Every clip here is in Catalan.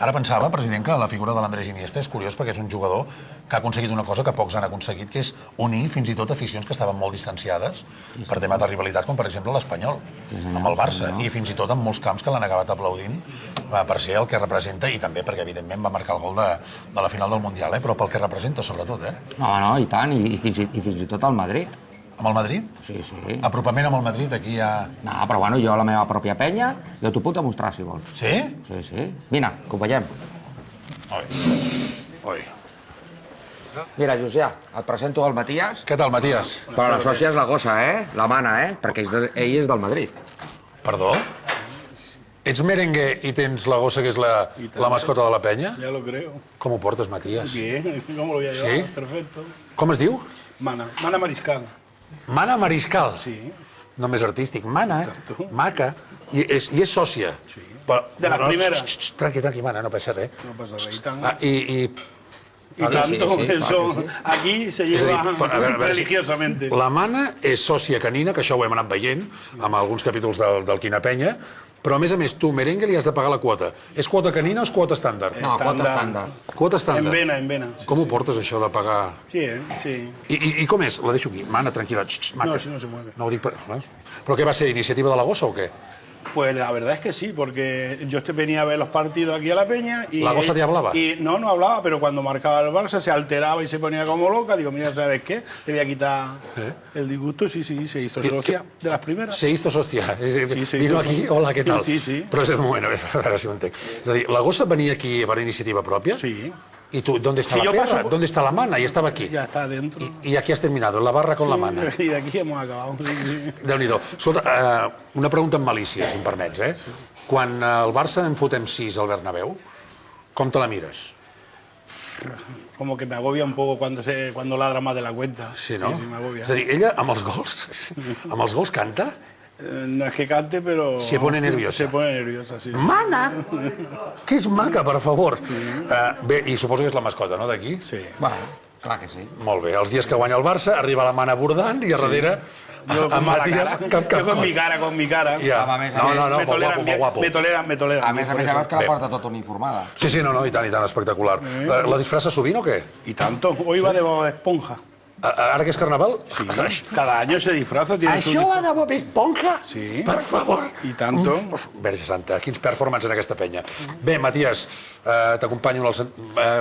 Ara pensava, president, que la figura de l'Andrés Iniesta és curiós perquè és un jugador que ha aconseguit una cosa que pocs han aconseguit, que és unir fins i tot aficions que estaven molt distanciades per temes de rivalitat, com per exemple l'Espanyol, amb el Barça, i fins i tot en molts camps que l'han acabat aplaudint per ser el que representa, i també perquè, evidentment, va marcar el gol de la final del Mundial, però pel que representa, sobretot, eh? No, i tant, i fins i tot al Madrid. Amb el Madrid? Sí. Apropament amb el Madrid, aquí ja... No, però bueno, jo la meva pròpia penya, jo t'ho puc demostrar, si vols. Sí? Sí. Vine, que ho veiem. Oi. Mira, Llucià, et presento el Matías. Què tal, Matías? Però la sòcia és la gossa, la mana, perquè ell és del Madrid. Perdó? Ets merengue i tens la gossa, que és la mascota de la penya? Ya lo creo. Com ho portes, Matías? Bien, ¿cómo lo voy a llevar? ¿Sí? Perfecto. Com es diu? Mana Mariscal. Mana Mariscal. Sí. Nom més artístic. Mana, maca, i és sòcia. Sí. Però, De la primera. Tranqui, Mana, no passa res. No pasa nada. Y tan... I Y tanto que eso sí. aquí se És a lleva dir, a veure, religiosamente. La Mana és sòcia canina, que això ho hem anat veient amb alguns capítols del Quina Penya, però a més, tu, merengue, li has de pagar la quota. És quota canina o és quota estàndard? No, quota estàndard. Quota estàndard. En vena. Com ho portes, això de pagar? Sí, sí. I com és? La deixo aquí. Mana, tranquil·la. Maca. No, si no se mueve. No ho dic per... Però què va ser, iniciativa de la gossa o què? Pues la verdad es que sí, porque yo venía a ver los partidos aquí a La Peña y... ¿La goza te hablaba? Y no hablaba, pero cuando marcaba el Barça se alteraba y se ponía como loca. Digo, mira, ¿sabes qué? Le voy a quitar el disgusto. Sí, se hizo socia de las primeras. Se hizo socia. Sí, Vino aquí, hola, què tal? Sí. Però és un moment, a veure si ho entenc. És a dir, la gossa venia aquí per iniciativa pròpia? Sí. ¿Y tú, dónde está la perra? ¿Dónde está la mana? Y estaba aquí. Ya está dentro. Y aquí has terminado, en la barra con la mana. Y de aquí hemos acabado. Sí. Déu-n'hi-do. Escolta, una pregunta amb malícia, si em permets, Quan el Barça en fotem 6 al Bernabéu, com te la mires? Como que me agobia un poco cuando ladra más de la cuenta. Sí, no? Sí, me agobia. És a dir, ella amb els gols canta? No es que cante, pero... Se pone nerviosa. Se pone nerviosa, sí. Mana! Que és maca, per favor. Bé, i suposo que és la mascota, no, d'aquí? Sí. Bueno, clar que sí. Molt bé, els dies que guanya el Barça, arriba la mana bordant i a darrere... Yo con mala cara. Yo con mi cara. Ja. No, guapo. Me toleran. A més, ja veus que la porta tot uniformada. Sí, i tant, espectacular. La disfressa sovint o què? Y tanto. Hoy va de Bob Esponja. Ara que és carnaval? Sí, cada año se disfraza. Això va de Bob Esponja? Sí. Per favor. I tanto. Verge Santa, quins performance en aquesta penya. Bé, Matías, t'acompanyo les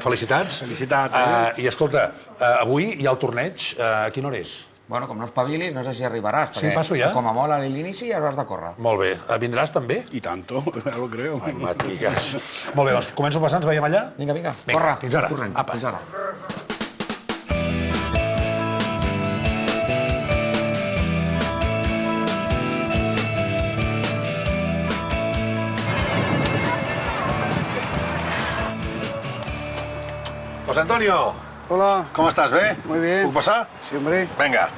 felicitats. Felicitats. I escolta, avui hi ha el torneig. A quina hora és? Bueno, com no espavilis, no sé si arribaràs, Sí, passo ja? com a molt a l'inici ja hauràs de córrer. Molt bé. Vindràs també? Y tanto, ya lo creo. Ai, Matías. Molt bé, doncs començo a passar, ens veiem allà? Vinga, corre. Fins ara. Corrent, Apa. fins ara. José Antonio. Hola. ¿Cómo estás, bé? Muy bien. ¿Puc passar? Sí, hombre. Venga.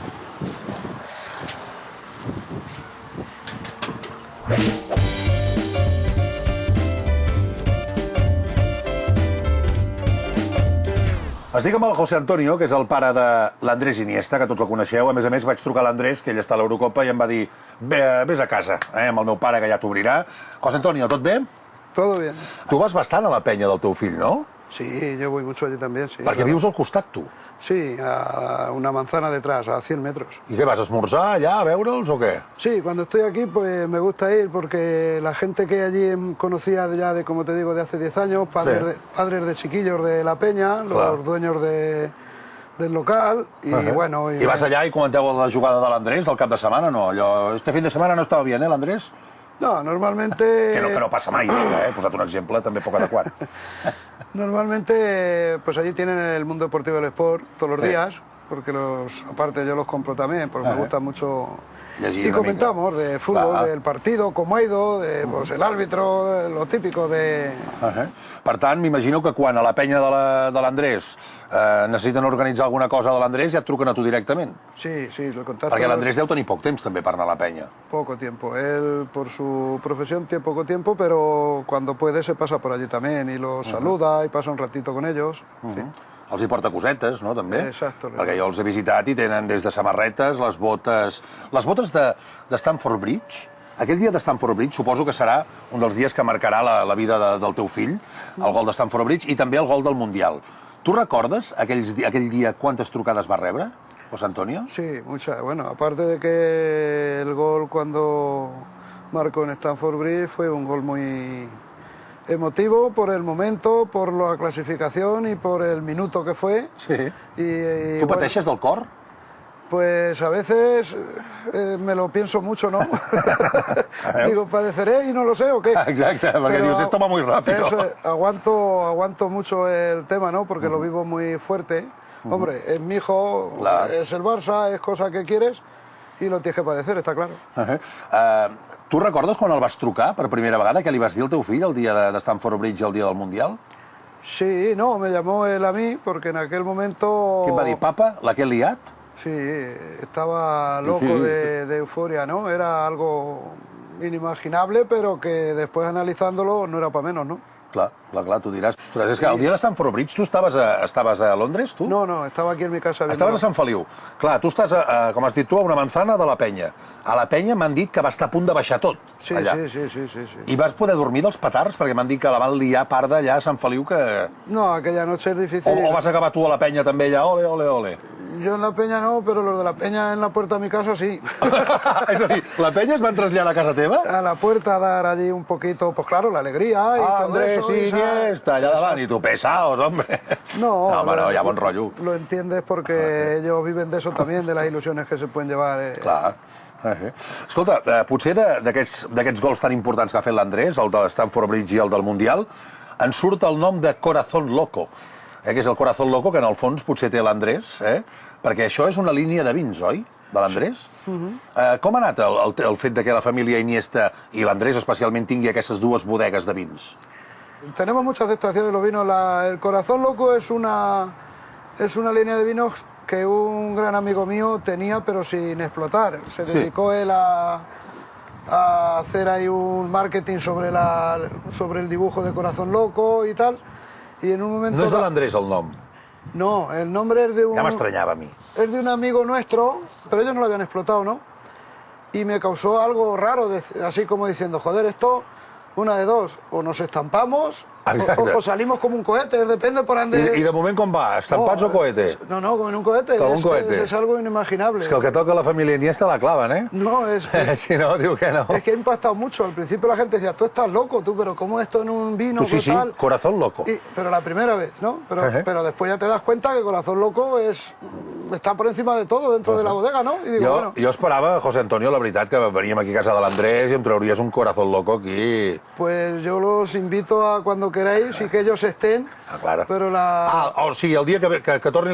Estic amb el José Antonio, que és el pare de l'Andrés Iniesta, que tots el coneixeu. A més, vaig trucar a l'Andrés, que ell està a l'Eurocopa, i em va dir, vés a casa, amb el meu pare, que ja t'obrirà. José Antonio, tot bé? Todo bien. Tu vas bastant a la penya del teu fill, no? Sí, yo voy mucho allí también, sí. Perquè vius al costat, tu. Sí, a una manzana detrás, a 100 metros. I què, vas a esmorzar allà, a veure'ls o què? Sí, cuando estoy aquí pues me gusta ir porque la gente que allí conocía ya de, como te digo, de hace 10 años, padres de chiquillos de la peña, los dueños del local, y bueno... I vas allà i comenteu la jugada de l'Andrés del cap de setmana, no? Allò, este fin de setmana no estava bien, l'Andrés? No, normalmente... Que no passa mai, he posat un exemple també poc adequat. Normalmente, pues allí tienen el mundo deportivo del sport todos los días, porque aparte yo los compro también, porque me gusta mucho. Y comentamos de fútbol, del partido, cómo ha ido, pues el árbitro, lo típico de... Per tant, m'imagino que quan a la penya de l'Andrés necessiten organitzar alguna cosa de l'Andrés, ja et truquen a tu directament. Sí, el contacto... Perquè l'Andrés deu tenir poc temps també per anar a la penya. Poco tiempo. Él, por su profesión, tiene poco tiempo, pero cuando puede se pasa por allí también y los saluda y pasa un ratito con ellos. Sí. Els hi porta cosetes, no, també? Exacto. Perquè jo els he visitat i tenen des de samarretes, les botes de Stamford Bridge, aquell dia de Stamford Bridge suposo que serà un dels dies que marcarà la vida del teu fill, el gol de Stamford Bridge i també el gol del Mundial. Tu recordes aquell dia quantes trucades va rebre, José Antonio? Sí, muchas. Bueno, aparte de que el gol cuando marcó en Stamford Bridge fue un gol muy emotivo por el momento, por la clasificación y por el minuto que fue. Sí. ¿Tu pateixes del cor? Pues a veces me lo pienso mucho, ¿no? Digo, ¿padeceré y no lo sé o qué? Exacte, perquè dius, esto va muy rápido. Aguanto mucho el tema, ¿no? Porque lo vivo muy fuerte. Hombre, es mi hijo, es el Barça, es cosa que quieres y lo tienes que padecer, está claro. Tu recordes quan el vas trucar per primera vegada? Què li vas dir al teu fill el dia de Stamford Bridge, el dia del Mundial? Sí, no, me llamó él a mí porque en aquel momento... Què em va dir, papa, la que he liat? Sí, estaba loco de euforia, ¿no? Era algo inimaginable, pero que después analizándolo no era para menos, ¿no? Clar, tu diràs, ostres, és que el dia de Stamford Bridge tu estaves a Londres, tu? No, estava aquí en mi casa. Estaves a Sant Feliu. Clar, tu estàs, com has dit tu, a una manzana de la penya. A la penya m'han dit que va estar a punt de baixar tot, allà. Sí. I vas poder dormir dels petards? Perquè m'han dit que la van liar part d'allà a Sant Feliu que... No, aquella noche es difícil. O vas acabar tu a la penya també allà, ole, ole, ole? Yo en la peña no, pero los de la peña en la puerta de mi casa sí. És a dir, la penya es van traslladar a casa teva? A la puerta a dar allí un poquito, pues claro, la alegría y todo Andrés eso. Iniesta, allà davant, i tu, pesaos, hombre. No, home, no, hi ha bon rotllo. Lo entiendes porque ellos viven de eso también, de las ilusiones que se pueden llevar. Clar. Escolta, potser d'aquests gols tan importants que ha fet l'Andrés, el de Stamford Bridge i el del Mundial, en surt el nom de Corazón Loco, que és el Corazón Loco que en el fons potser té l'Andrés, perquè això és una línia de vins, oi? De l'Andrés? Com ha anat el fet de que la família Iniesta i l'Andrés especialment tingui aquestes dues bodegues de vins? Tenemos muchas destacaciones de los vinos. El Corazón Loco es una línea de vinos que un gran amigo mío tenía, pero sin explotar. Se dedicó él a hacer ahí un marketing sobre el dibujo de Corazón Loco y tal. Y en un momento... No és de l'Andrés el nom? No, el nombre es de un... Ja m'estranyava a mi. Es de un amigo nuestro, pero ellos no lo habían explotado, ¿no? Y me causó algo raro, así como diciendo, joder, esto, una de dos, o nos estampamos o salimos como un cohete, depende por dónde... I de moment com va? Estampats o cohete? No, como en un cohete. Com un cohete. Es algo inimaginable. És que el que toca la família Iniesta la claven, ¿eh? No, es... Si no, diu que no. Es que ha impactado mucho. Al principio la gente decía, tú estás loco, pero ¿cómo esto en un vino? Sí, tal? Corazón Loco. Pero la primera vez, ¿no? Pero después ya te das cuenta que Corazón Loco está por encima de todo dentro de la bodega, ¿no? Y digo, jo esperava, José Antonio, la veritat, que veníem aquí a casa de l'Andrés i em trauries un Corazón Loco aquí. Pues yo los invito a cuando queráis y que ellos estén. Claro. Pero o sigui, el dia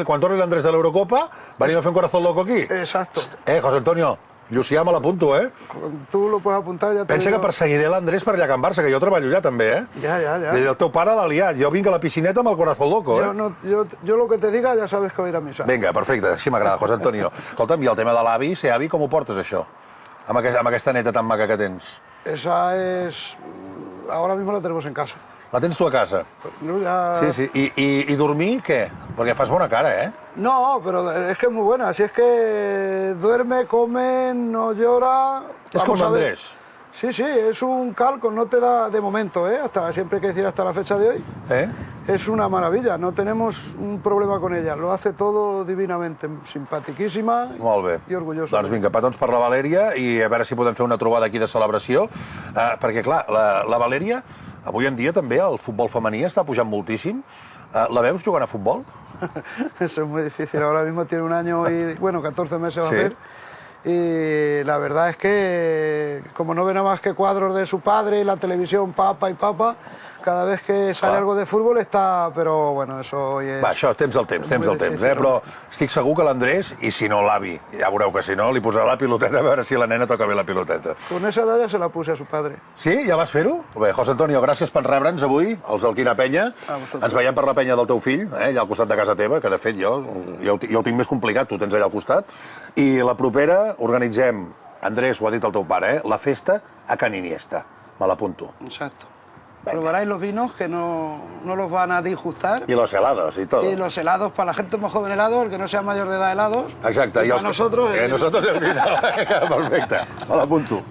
quan torni l'Andrés de l'Eurocopa, venim a fer un Corazón Loco aquí. Exacto. José Antonio, Llucià me l'apunto, Tu lo puedes apuntar, ja te Pensa que perseguiré l'Andrés per allà a Can Barça, que jo treballo allà també, Ja. El teu pare l'ha liat, jo vinc a la piscineta amb el Corazón Loco, Yo lo que te diga ya sabes que voy a ir a misa. Vinga, perfecte, així m'agrada, José Antonio. Escolta'm, i el tema de l'avi, ser avi, com ho portes, això? Amb aquesta neta tan maca que tens. Esa es... Ahora mismo la tenemos en casa. La tens tu a casa? No, ya... Sí. I dormir, què? Perquè fas bona cara, No, pero es que es muy buena. Si es que duerme, come, no llora... És com l'Andrés. Sí, es un calco, no te da de momento, siempre hay que decir hasta la fecha de hoy. Es una maravilla, no tenemos un problema con ella, lo hace todo divinamente, simpatiquísima i orgullosa. Doncs vinga, petons per la Valèria i a veure si podem fer una trobada aquí de celebració, perquè clar, la Valèria, avui en dia també el futbol femení està pujant moltíssim. La veus jugant a futbol? Eso es muy difícil, ahora mismo tiene un año y, 14 meses va a hacer. Y la verdad es que, como no ve nada más que cuadros de su padre, la televisión, papa, cada vez que sale algo de fútbol está... Però, bueno, eso hoy es... Va, això, temps al temps, però estic segur que l'Andrés, i si no l'avi, ja veureu que si no, li posarà la piloteta a veure si la nena toca bé la piloteta. Con esa edad ya se la puse a su padre. Sí? Ja vas fer-ho? Bé, José Antonio, gràcies per rebre'ns avui, els del Quina Penya. Ens veiem per la penya del teu fill, allà al costat de casa teva, que de fet jo ho tinc més complicat, tu tens allà al costat. I la propera organitzem, Andrés, ho ha dit el teu pare, la festa a Can Iniesta. Me l'apunto. Exacto. Probaráis los vinos que no los van a disgustar. Y los helados y todo. Y los helados, para la gente más joven helados, el que no sea mayor de edad helados. Exacte. Y para nosotros... Nosotros el vino. Perfecte. Me l'apunto.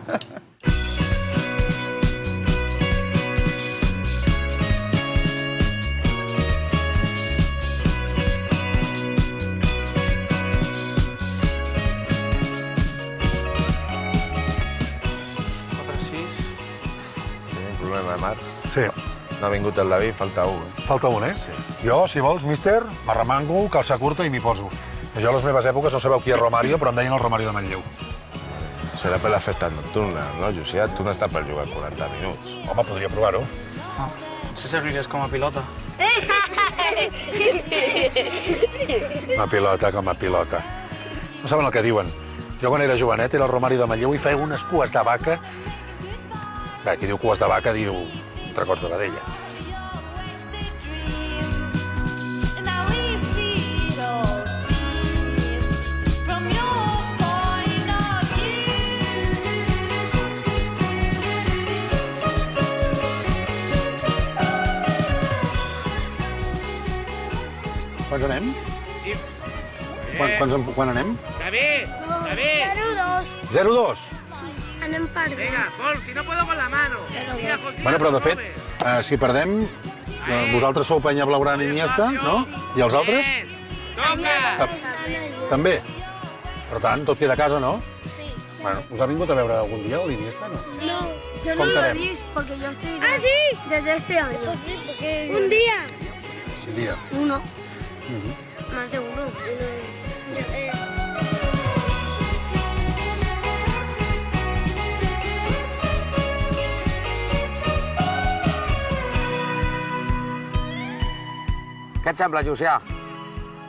No ha vingut el David, falta un. Falta un, eh? Jo, si vols, míster, m'arremango, calça curta i m'hi poso. Jo a les meves èpoques no sabeu qui és Romario, però em deien el Romario de Manlleu. Serà per les festes nocturnes, no, Josiat? Tu no estàs per jugar 40 minuts. Home, podria provar-ho. Potser serviries com a pilota. Una pilota com a pilota. No saben el que diuen. Jo quan era jovenet era el Romario de Manlleu i feia unes cues de vaca. Bé, qui diu cues de vaca diu entrecots de vedella. Quants anem? Quan anem? David, David. 0-2. Anem per bé. Venga, Pol, si no puedo con la mano. Bueno, però de fet, si perdem, vosaltres sou Penya Blaugrana i Iniesta, no? I els altres? Toca! També. Per tant, tot queda a casa, no? Sí. Bueno, us ha vingut a veure algun dia l'Iniesta, no? No, yo ¿Cómo no lo he quedamos? visto porque yo estoy ¿Ah, sí? desde este año. Un día. Sí, dia. Uno. Más de uno. Què et sembla, Llucià?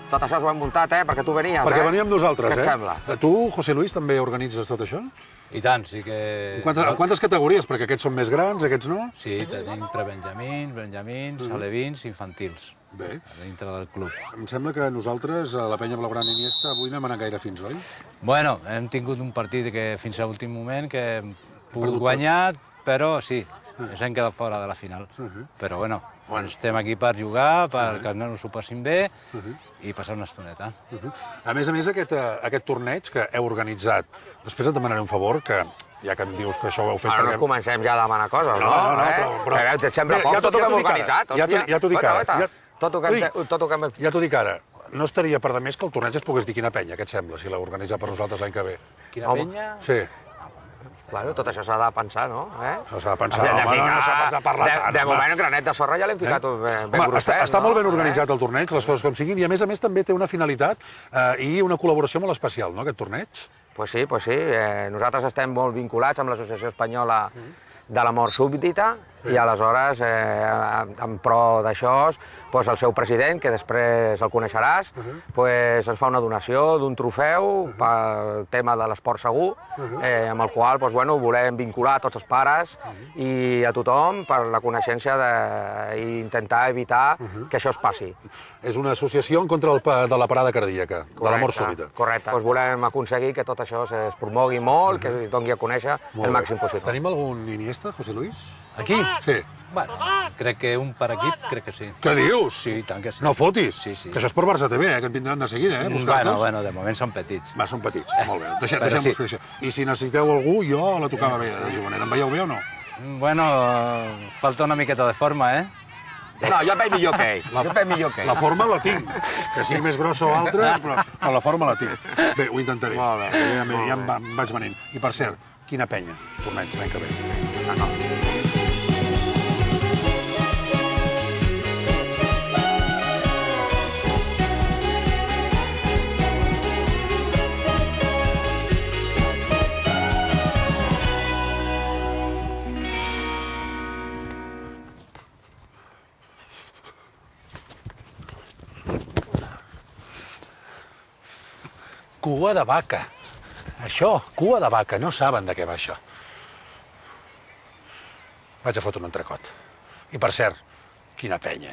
Tot això s'ho hem muntat, perquè tu venies, Perquè veníem nosaltres, Què et sembla? Tu, José Luis, també organitzes tot això? I tant, sí que... En quantes categories? Perquè aquests són més grans, aquests no? Sí, tenim benjamins, alevins, infantils. Bé. Dintre del club. Em sembla que nosaltres, a la Penya Blaugrana i Iniesta, avui no hem anat gaire fins, oi? Bueno, hem tingut un partit que fins a l'últim moment que hem pogut guanyar, però sí, ens hem quedat fora de la final. Però bueno, estem aquí per jugar, perquè els nanos s'ho passin bé i passar una estoneta. A més, aquest torneig que heu organitzat, després et demanaré un favor, que ja que em dius que això ho heu fet... Ara no comencem ja a demanar coses, no? però... Et sembla poc tot el que hem organitzat? Ja t'ho dic ara. Tot el que hem... Ja t'ho dic ara. No estaria per de més que el torneig es pogués dir quina penya, què et sembla, si l'heu organitzat per nosaltres l'any que ve? Quina penya? Sí. Bueno, tot això s'ha de pensar, no? Això s'ha de pensar, home, no s'ha pas de parlar tant. De moment, el granet de sorra ja l'hem ficat ben grosset. Està molt ben organitzat el torneig, les coses com siguin, i a més també té una finalitat i una col·laboració molt especial, no, aquest torneig? Pues sí. Nosaltres estem molt vinculats amb l'Associació Espanyola de la Mort Súbdita i aleshores, en pro d'això, el seu president, que després el coneixeràs, ens fa una donació d'un trofeu pel tema de l'esport segur, amb el qual volem vincular tots els pares i a tothom per la coneixença d'intentar evitar que això es passi. És una associació en contra de la parada cardíaca, de la mort súbita. Correcte. Volem aconseguir que tot això es promogui molt, que es doni a conèixer el màxim possible. Tenim algun Iniesta, José Luis? Aquí? Sí. Bueno, crec que un per equip, crec que sí. Què dius? Sí, tant que sí. No fotis. Sí. Que això és per Barça TV, que et vindran de seguida, buscar-te'ls. Bueno, de moment són petits. Va, són petits, molt bé. Deixem buscar això. I si necessiteu algú, jo la tocava bé, de jovenet. Em veieu bé o no? Bueno, falta una miqueta de forma, eh? No, jo et veig millor que ell. La forma la tinc. Que sigui més grossa o altra, però la forma la tinc. Bé, ho intentaré. Molt bé. Ja em vaig venint. I per cert, quina penya, torneig l'any que ve. Cua de vaca. Això, cua de vaca. No saben de què va això. Vaig a fotre un entrecot. I per cert, quina penya,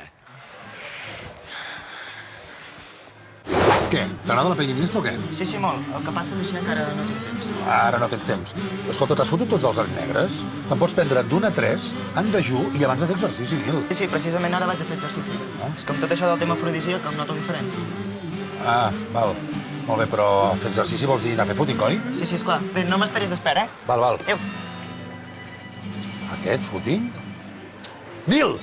Què? T'agrada la penya Iniesta o què? Sí, molt. El que passa és que encara no tinc temps. Ara no tens temps. Escolta, t'has fotut tots els alls negres? Te'n pots prendre d'1 a 3, en dejú i abans de fer exercici, Nil. Sí, precisament ara vaig a fer exercici. És que amb tot això del tema afrodisíac em noto diferent. Ah, val. Molt bé, però fer exercici vols dir anar a fer footing, oi? Sí, esclar. Bé, no m'esperis d'espera, Val. Adéu. Aquest, footing? Nil!